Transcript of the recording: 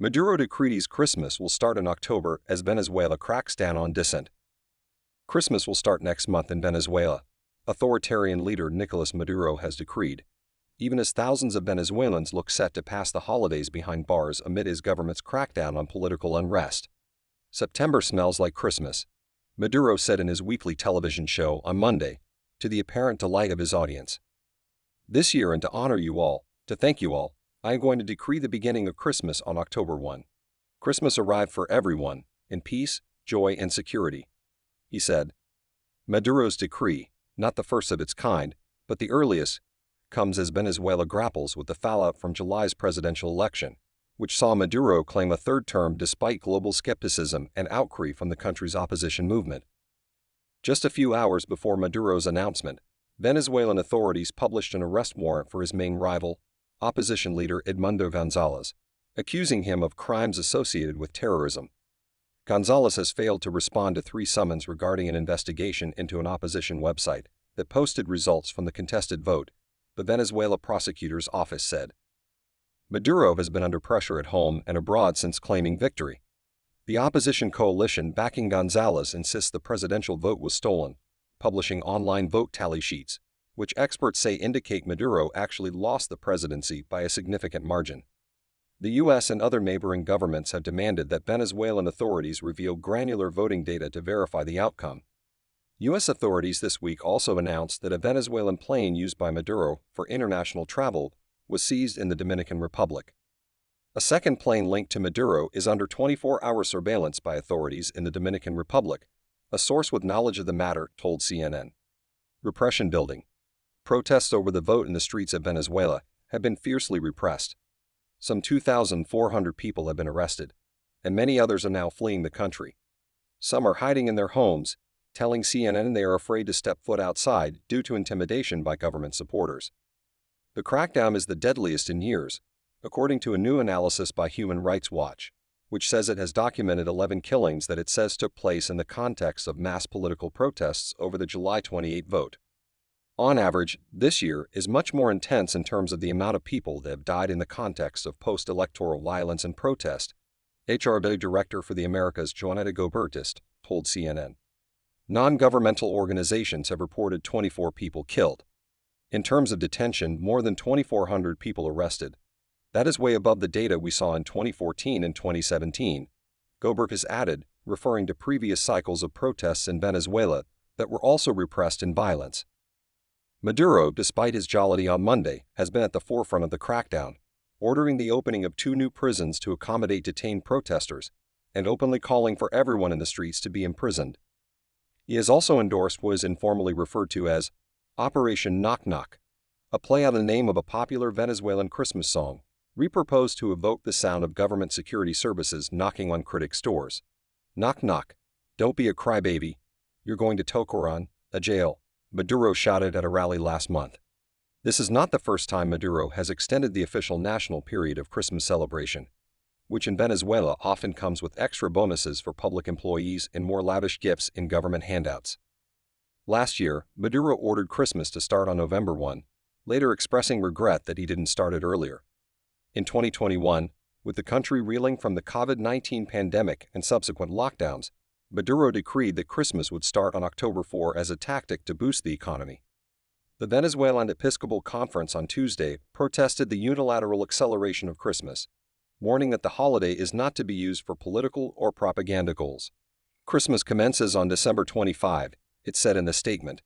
Maduro decrees Christmas will start in October as Venezuela cracks down on dissent. Christmas will start next month in Venezuela, authoritarian leader Nicolas Maduro has decreed, even as thousands of Venezuelans look set to pass the holidays behind bars amid his government's crackdown on political unrest. September smells like Christmas, Maduro said in his weekly television show on Monday, to the apparent delight of his audience. This year, and to honor you all, to thank you all, I am going to decree the beginning of Christmas on October 1. Christmas arrived for everyone, in peace, joy, and security, he said. Maduro's decree, not the first of its kind, but the earliest, comes as Venezuela grapples with the fallout from July's presidential election, which saw Maduro claim a third term despite global skepticism and outcry from the country's opposition movement. Just a few hours before Maduro's announcement, Venezuelan authorities published an arrest warrant for his main rival, opposition leader Edmundo Gonzalez, accusing him of crimes associated with terrorism. Gonzalez has failed to respond to 3 summons regarding an investigation into an opposition website that posted results from the contested vote, the Venezuela prosecutor's office said. Maduro has been under pressure at home and abroad since claiming victory. The opposition coalition backing Gonzalez insists the presidential vote was stolen, publishing online vote tally sheets, which experts say indicate Maduro actually lost the presidency by a significant margin. The U.S. and other neighboring governments have demanded that Venezuelan authorities reveal granular voting data to verify the outcome. U.S. authorities this week also announced that a Venezuelan plane used by Maduro for international travel was seized in the Dominican Republic. A second plane linked to Maduro is under 24-hour surveillance by authorities in the Dominican Republic, a source with knowledge of the matter told CNN. Repression building. Protests over the vote in the streets of Venezuela have been fiercely repressed. Some 2,400 people have been arrested, and many others are now fleeing the country. Some are hiding in their homes, telling CNN they are afraid to step foot outside due to intimidation by government supporters. The crackdown is the deadliest in years, according to a new analysis by Human Rights Watch, which says it has documented 11 killings that it says took place in the context of mass political protests over the July 28 vote. On average, this year is much more intense in terms of the amount of people that have died in the context of post-electoral violence and protest, HRW Director for the Americas Joaneta Gobertist told CNN. Non-governmental organizations have reported 24 people killed. In terms of detention, more than 2,400 people arrested. That is way above the data we saw in 2014 and 2017, Gobert has added, referring to previous cycles of protests in Venezuela that were also repressed in violence. Maduro, despite his jollity on Monday, has been at the forefront of the crackdown, ordering the opening of 2 new prisons to accommodate detained protesters, and openly calling for everyone in the streets to be imprisoned. He has also endorsed what is informally referred to as Operation Knock Knock, a play on the name of a popular Venezuelan Christmas song, repurposed to evoke the sound of government security services knocking on critics' doors. Knock knock, don't be a crybaby, you're going to Tocoron, a jail, Maduro shouted at a rally last month. This is not the first time Maduro has extended the official national period of Christmas celebration, which in Venezuela often comes with extra bonuses for public employees and more lavish gifts in government handouts. Last year, Maduro ordered Christmas to start on November 1, later expressing regret that he didn't start it earlier. In 2021, with the country reeling from the COVID-19 pandemic and subsequent lockdowns, Maduro decreed that Christmas would start on October 4 as a tactic to boost the economy. The Venezuelan Episcopal Conference on Tuesday protested the unilateral acceleration of Christmas, warning that the holiday is not to be used for political or propaganda goals. Christmas commences on December 25, it said in the statement.